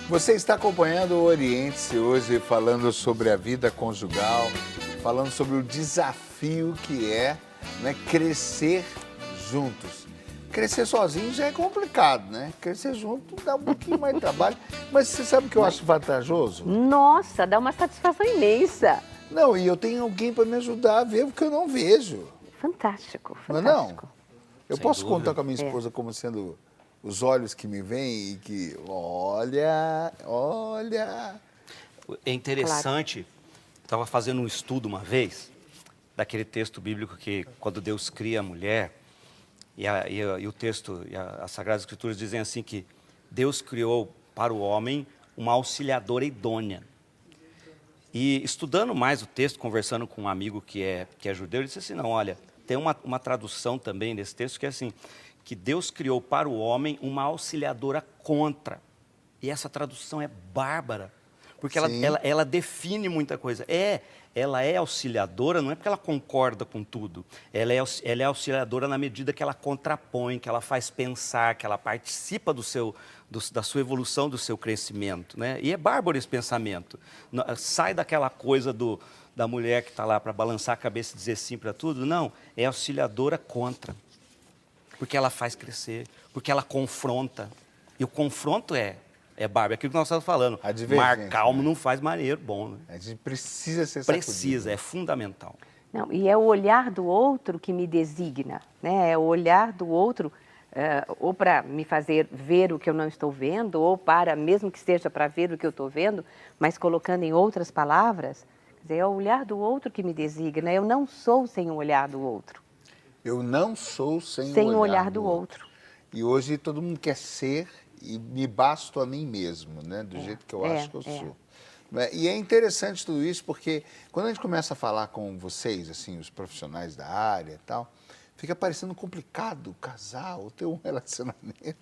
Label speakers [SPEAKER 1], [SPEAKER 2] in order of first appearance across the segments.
[SPEAKER 1] Você está acompanhando o Oriente-se hoje, falando sobre a vida conjugal, falando sobre o desafio que é, né, crescer juntos. Crescer sozinho já é complicado, né? Crescer junto dá um pouquinho mais de trabalho. Mas você sabe o que eu acho vantajoso?
[SPEAKER 2] Nossa, dá uma satisfação imensa.
[SPEAKER 1] Não, e eu tenho alguém para me ajudar a ver o que eu não vejo.
[SPEAKER 2] Fantástico,
[SPEAKER 1] Não é não?
[SPEAKER 2] fantástico.
[SPEAKER 1] Eu
[SPEAKER 3] Sem
[SPEAKER 1] posso
[SPEAKER 3] dúvida.
[SPEAKER 1] contar com a minha esposa como sendo os olhos que me veem e que, olha.
[SPEAKER 3] É interessante, estava fazendo um estudo uma vez, daquele texto bíblico que quando Deus cria a mulher, e o texto, as Sagradas Escrituras dizem assim que Deus criou para o homem uma auxiliadora idônea. E estudando mais o texto, conversando com um amigo que é judeu, ele disse assim, não, olha, tem uma tradução também desse texto que é assim, que Deus criou para o homem uma auxiliadora contra. E essa tradução é bárbara, porque
[SPEAKER 1] Sim.
[SPEAKER 3] ela define muita coisa. Ela é auxiliadora, não é porque ela concorda com tudo. Ela é auxiliadora na medida que ela contrapõe, que ela faz pensar, que ela participa da sua evolução, do seu crescimento, né? E é bárbaro esse pensamento. Sai daquela coisa da mulher que está lá para balançar a cabeça e dizer sim para tudo. Não, é auxiliadora contra. Porque ela faz crescer, porque ela confronta. E o confronto é bárbaro. É aquilo que nós estamos falando.
[SPEAKER 1] A divergência,
[SPEAKER 3] Mar calmo
[SPEAKER 1] né?
[SPEAKER 3] não faz marinheiro bom, né?
[SPEAKER 1] A gente precisa ser sacudido.
[SPEAKER 3] Precisa, é fundamental.
[SPEAKER 2] Não, e é o olhar do outro que me designa, né? É o olhar do outro, ou para me fazer ver o que eu não estou vendo, ou para, mesmo que seja para ver o que eu estou vendo, mas colocando em outras palavras, quer dizer, é o olhar do outro que me designa. Eu não sou sem o olhar do outro.
[SPEAKER 1] Eu não sou sem
[SPEAKER 2] Sem o olhar do outro.
[SPEAKER 1] E hoje todo mundo quer ser e me basto a mim mesmo, né? Do jeito que eu acho que eu sou. Né? E é interessante tudo isso porque quando a gente começa a falar com vocês, assim, os profissionais da área e tal, fica parecendo complicado casar ou ter um relacionamento.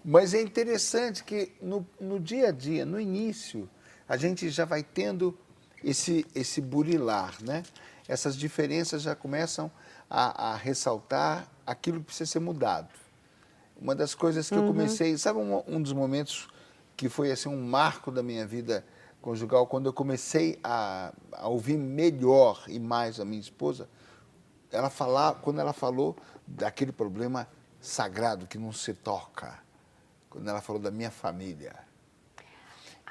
[SPEAKER 1] Mas é interessante que no dia a dia, no início, a gente já vai tendo esse burilar, né? Essas diferenças já começam a ressaltar aquilo que precisa ser mudado. Uma das coisas que eu comecei, sabe um dos momentos que foi assim um marco da minha vida conjugal, quando eu comecei a ouvir melhor e mais a minha esposa, quando ela falou daquele problema sagrado que não se toca, quando ela falou da minha família.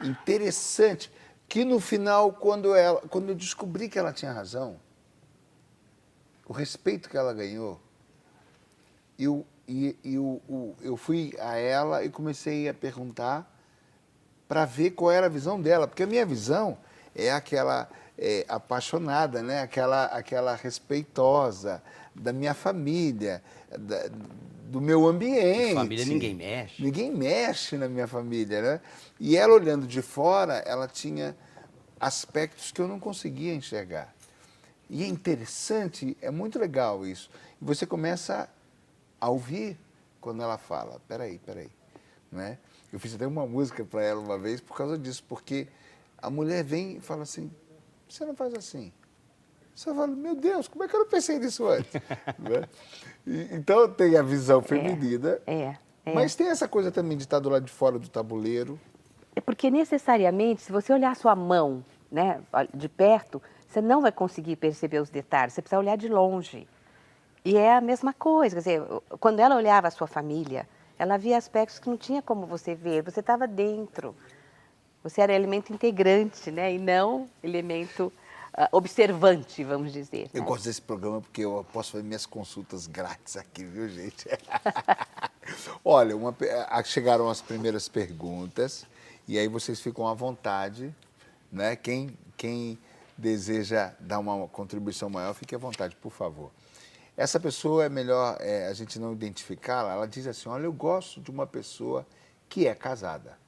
[SPEAKER 1] Interessante que no final, quando eu descobri que ela tinha razão, o respeito que ela ganhou, eu fui a ela e comecei a perguntar para ver qual era a visão dela, porque a minha visão é aquela apaixonada, né? aquela respeitosa da minha família, do meu ambiente.
[SPEAKER 3] Em família ninguém mexe.
[SPEAKER 1] Ninguém mexe na minha família, né? E ela olhando de fora, ela tinha aspectos que eu não conseguia enxergar. E é interessante, é muito legal isso. E você começa a ouvir quando ela fala, peraí, né? Eu fiz até uma música para ela uma vez por causa disso, porque a mulher vem e fala assim, você não faz assim. Você fala, meu Deus, como é que eu não pensei nisso antes? Né? Então tem a visão feminina, mas tem essa coisa também de estar do lado de fora do tabuleiro.
[SPEAKER 2] É porque necessariamente, se você olhar sua mão, né, de perto, você não vai conseguir perceber os detalhes, você precisa olhar de longe. E é a mesma coisa, quer dizer, quando ela olhava a sua família, ela via aspectos que não tinha como você ver, você estava dentro. Você era elemento integrante, né, e não elemento observante, vamos dizer.
[SPEAKER 1] Eu
[SPEAKER 2] né?
[SPEAKER 1] gosto desse programa porque eu posso fazer minhas consultas grátis aqui, viu, gente? Olha, chegaram as primeiras perguntas e aí vocês ficam à vontade, né? Quem deseja dar uma contribuição maior, fique à vontade, por favor. Essa pessoa é melhor a gente não identificá-la. Ela diz assim, olha, eu gosto de uma pessoa que é casada.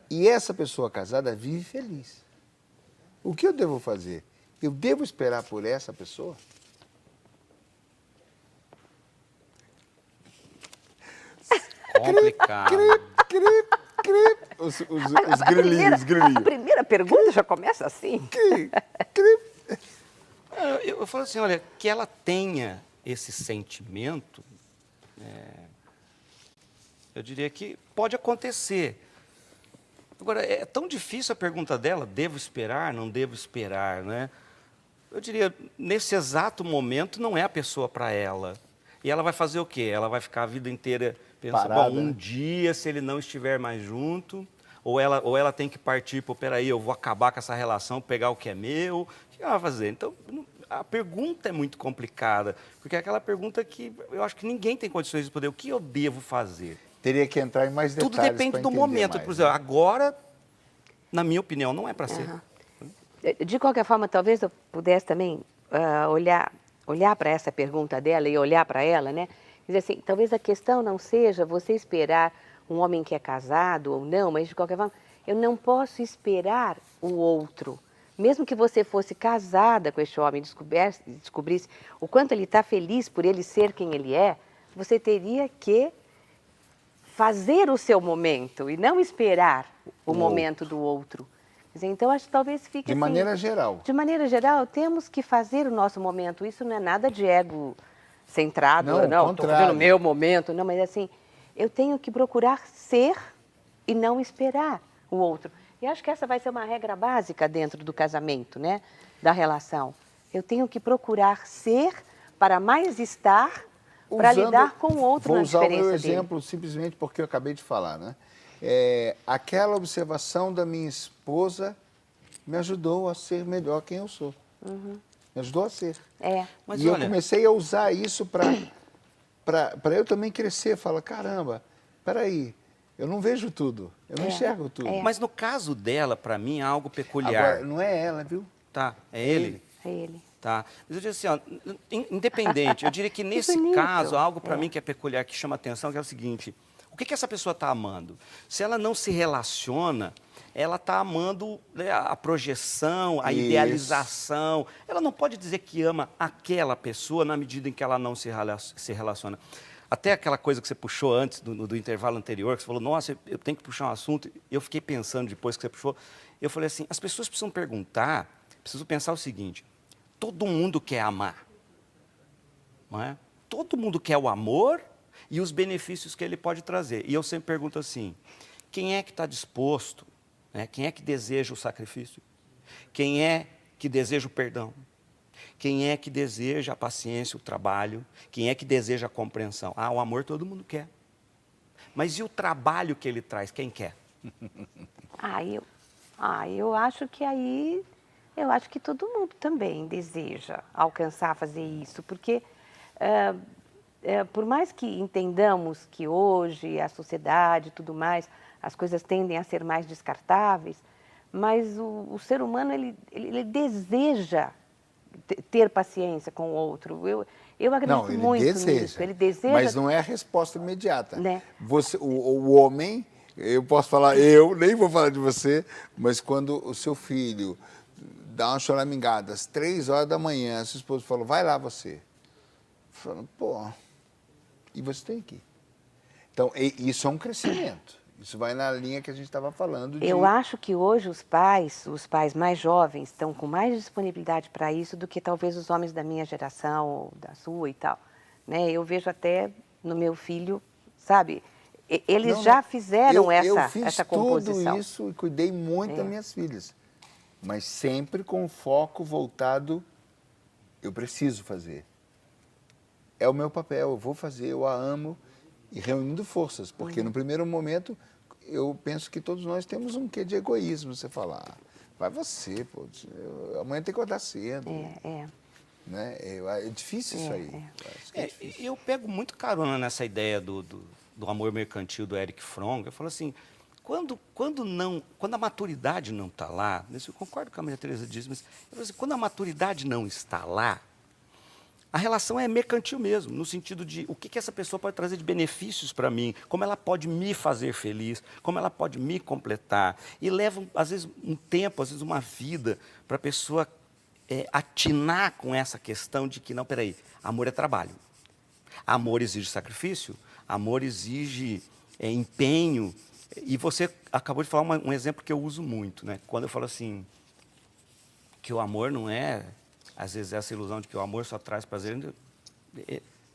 [SPEAKER 1] E essa pessoa casada vive feliz. O que eu devo fazer? Eu devo esperar por essa pessoa?
[SPEAKER 3] Complicado.
[SPEAKER 1] Os grilinhos.
[SPEAKER 2] A primeira pergunta já começa assim.
[SPEAKER 3] Eu falo assim, olha, que ela tenha esse sentimento, Eu diria que pode acontecer. Agora, é tão difícil a pergunta dela, devo esperar, não devo esperar, né? Eu diria, nesse exato momento, não é a pessoa para ela. E ela vai fazer o quê? Ela vai ficar a vida inteira pensando,
[SPEAKER 1] Parada,
[SPEAKER 3] bom, um
[SPEAKER 1] né?
[SPEAKER 3] dia, se ele não estiver mais junto, ou ela tem que partir, pô, peraí, eu vou acabar com essa relação, pegar o que é meu, o que ela vai fazer? Então, a pergunta é muito complicada, porque é aquela pergunta que eu acho que ninguém tem condições de poder, o que eu devo fazer?
[SPEAKER 1] Teria que entrar em mais detalhes.
[SPEAKER 3] Tudo depende do momento.
[SPEAKER 1] Mais,
[SPEAKER 3] por exemplo,
[SPEAKER 1] né?
[SPEAKER 3] agora, na minha opinião, não é para ser.
[SPEAKER 2] De qualquer forma, talvez eu pudesse também olhar para essa pergunta dela e olhar para ela, né? Dizer assim, talvez a questão não seja você esperar um homem que é casado ou não, mas de qualquer forma, eu não posso esperar o outro. Mesmo que você fosse casada com esse homem e descobrisse o quanto ele está feliz por ele ser quem ele é, você teria que fazer o seu momento e não esperar o momento do outro. Então, acho que talvez fique
[SPEAKER 1] de
[SPEAKER 2] assim...
[SPEAKER 1] maneira geral.
[SPEAKER 2] De maneira geral, temos que fazer o nosso momento. Isso não é nada de ego centrado, não, estou fazendo o meu momento. Não, mas assim, eu tenho que procurar ser e não esperar o outro. E acho que essa vai ser uma regra básica dentro do casamento, né? Da relação. Eu tenho que procurar ser para mais estar, para lidar com o outro na diferença dele.
[SPEAKER 1] Vou usar o meu exemplo simplesmente porque eu acabei de falar, né? Aquela observação da minha esposa me ajudou a ser melhor quem eu sou. Me ajudou a ser.
[SPEAKER 3] Mas
[SPEAKER 1] e
[SPEAKER 3] olha,
[SPEAKER 1] eu comecei a usar isso para eu também crescer. Fala, caramba, peraí, eu não vejo tudo, eu não enxergo tudo.
[SPEAKER 3] Mas no caso dela, para mim, é algo peculiar.
[SPEAKER 1] Agora, não é ela, viu?
[SPEAKER 3] Tá, é ele?
[SPEAKER 2] É ele.
[SPEAKER 3] Tá. Mas eu diria assim, ó, independente, eu diria que nesse caso, algo para mim que é peculiar, que chama atenção, que é o seguinte, o que essa pessoa está amando? Se ela não se relaciona, ela está amando, né, a projeção, a idealização. Ela não pode dizer que ama aquela pessoa na medida em que ela não se relaciona. Até aquela coisa que você puxou antes, do intervalo anterior, que você falou, nossa, eu tenho que puxar um assunto. Eu fiquei pensando depois que você puxou. Eu falei assim, as pessoas precisam perguntar, precisam pensar o seguinte, todo mundo quer amar, não é? Todo mundo quer o amor e os benefícios que ele pode trazer. E eu sempre pergunto assim, quem é que está disposto, né? Quem é que deseja o sacrifício? Quem é que deseja o perdão? Quem é que deseja a paciência, o trabalho? Quem é que deseja a compreensão? O amor todo mundo quer. Mas e o trabalho que ele traz, quem quer?
[SPEAKER 2] Eu acho que aí... Eu acho que todo mundo também deseja alcançar fazer isso, porque por mais que entendamos que hoje a sociedade e tudo mais, as coisas tendem a ser mais descartáveis, mas o ser humano, ele deseja ter paciência com o outro. Eu acredito muito nisso. Ele deseja...
[SPEAKER 1] Mas não é a resposta imediata.
[SPEAKER 2] Né?
[SPEAKER 1] O homem, eu posso falar, eu nem vou falar de você, mas quando o seu filho dá uma choramingada às 3 horas da manhã, a sua esposa falou, vai lá você. Falando, pô, e você tem que ir. Então, isso é um crescimento. Isso vai na linha que a gente estava falando.
[SPEAKER 2] Eu acho que hoje os pais mais jovens, estão com mais disponibilidade para isso do que talvez os homens da minha geração, ou da sua e tal. Né? Eu vejo até no meu filho, sabe? Eles já fizeram essa composição.
[SPEAKER 1] Eu fiz tudo isso e cuidei muito das minhas filhas. Mas sempre com foco voltado, eu preciso fazer. É o meu papel, eu vou fazer, eu a amo, e reunindo forças, porque no primeiro momento eu penso que todos nós temos um quê de egoísmo. Você falar, vai você, pô, amanhã tem que acordar cedo. Né? É difícil isso aí.
[SPEAKER 3] Eu pego muito carona nessa ideia do amor mercantil do Erich Fromm. Eu falo assim, quando a maturidade não está lá, eu concordo com a Maria Teresa diz, mas eu falo assim, quando a maturidade não está lá, a relação é mercantil mesmo, no sentido de o que essa pessoa pode trazer de benefícios para mim, como ela pode me fazer feliz, como ela pode me completar. E leva, às vezes, um tempo, às vezes, uma vida para a pessoa atinar com essa questão de que, não, peraí, amor é trabalho. Amor exige sacrifício, amor exige empenho. E você acabou de falar um exemplo que eu uso muito, né? Quando eu falo assim, que o amor não é... Às vezes essa ilusão de que o amor só traz prazer,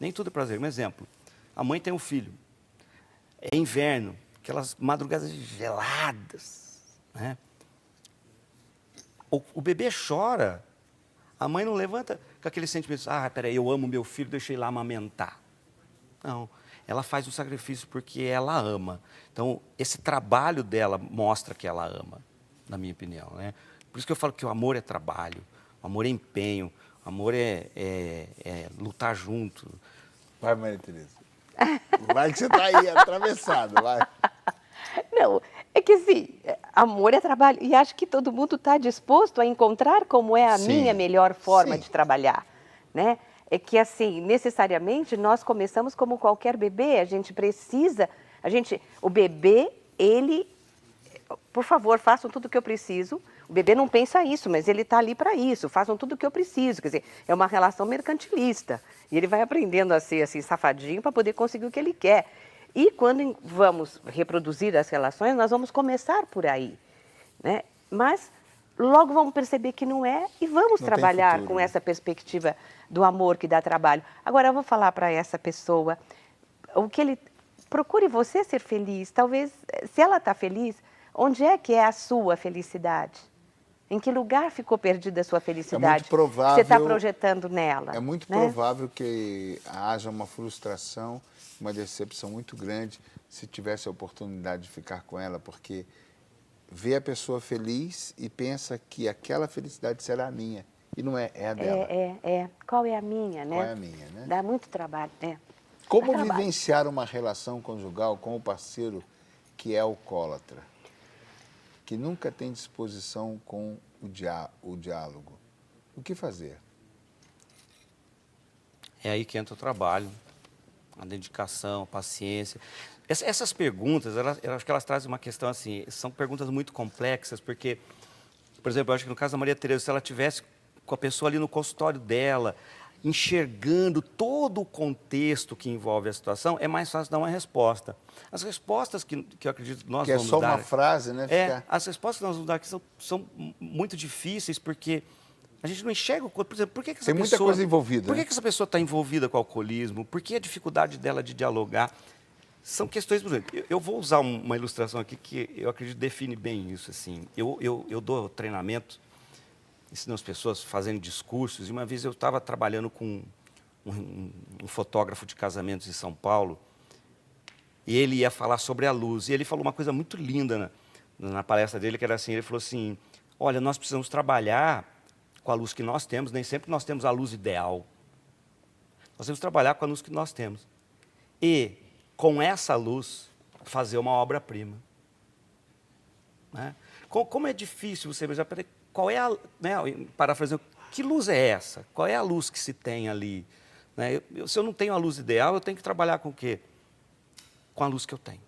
[SPEAKER 3] nem tudo é prazer. Um exemplo, a mãe tem um filho. é inverno, aquelas madrugadas geladas, né? O bebê chora, a mãe não levanta com aquele sentimento, peraí, eu amo meu filho, deixei lá amamentar. Não, ela faz o sacrifício porque ela ama. Então, esse trabalho dela mostra que ela ama, na minha opinião, né? Por isso que eu falo que o amor é trabalho, o amor é empenho, o amor é lutar junto.
[SPEAKER 1] Vai, Maria Tereza. Vai que você está aí atravessado, vai.
[SPEAKER 2] Não, é que assim, amor é trabalho. E acho que todo mundo está disposto a encontrar como é a minha melhor forma de trabalhar, né? É que assim, necessariamente, nós começamos como qualquer bebê, a gente precisa, o bebê, por favor, façam tudo o que eu preciso. O bebê não pensa isso, mas ele está ali para isso, façam tudo o que eu preciso. Quer dizer, é uma relação mercantilista. E ele vai aprendendo a ser assim, safadinho para poder conseguir o que ele quer. E quando vamos reproduzir as relações, nós vamos começar por aí, né? Mas logo vamos perceber que não é e vamos trabalhar com essa perspectiva do amor que dá trabalho. Agora, eu vou falar para essa pessoa, procure você ser feliz. Talvez, se ela está feliz, onde é que é a sua felicidade? Em que lugar ficou perdida a sua felicidade?
[SPEAKER 1] É muito provável,
[SPEAKER 2] que você está projetando nela?
[SPEAKER 1] É muito provável que haja uma frustração, uma decepção muito grande se tivesse a oportunidade de ficar com ela, porque vê a pessoa feliz e pensa que aquela felicidade será a minha. E não é, é a dela.
[SPEAKER 2] Qual é a minha, né?
[SPEAKER 1] Qual é a minha, né?
[SPEAKER 2] Dá muito trabalho, né?
[SPEAKER 1] Como vivenciar uma relação conjugal com o parceiro que é alcoólatra, que nunca tem disposição com o diálogo? O que fazer?
[SPEAKER 3] É aí que entra o trabalho, a dedicação, a paciência. Essas perguntas, eu acho que elas trazem uma questão assim, são perguntas muito complexas, porque, por exemplo, eu acho que no caso da Maria Tereza, se ela tivesse com a pessoa ali no consultório dela, enxergando todo o contexto que envolve a situação, é mais fácil dar uma resposta. As respostas que eu acredito que nós vamos dar...
[SPEAKER 1] Que é só uma frase, né?
[SPEAKER 3] As respostas que nós vamos dar aqui são muito difíceis, porque a gente não enxerga, por exemplo, por que essa pessoa...
[SPEAKER 1] Tem muita coisa envolvida.
[SPEAKER 3] Por que essa pessoa está envolvida com o alcoolismo? Por que a dificuldade dela de dialogar? São questões, por exemplo, eu vou usar uma ilustração aqui que eu acredito define bem isso. Assim. Eu dou treinamento, ensino as pessoas fazendo discursos, e uma vez eu estava trabalhando com um fotógrafo de casamentos em São Paulo, e ele ia falar sobre a luz, e ele falou uma coisa muito linda na palestra dele, que era assim, ele falou assim, olha, nós precisamos trabalhar com a luz que nós temos, nem sempre nós temos a luz ideal. Nós temos que trabalhar com a luz que nós temos. E, com essa luz, fazer uma obra-prima. Né? Como é difícil você já qual é a, né, parafraseando, que luz é essa? Qual é a luz que se tem ali? Né? Se eu não tenho a luz ideal, eu tenho que trabalhar com o quê? Com a luz que eu tenho.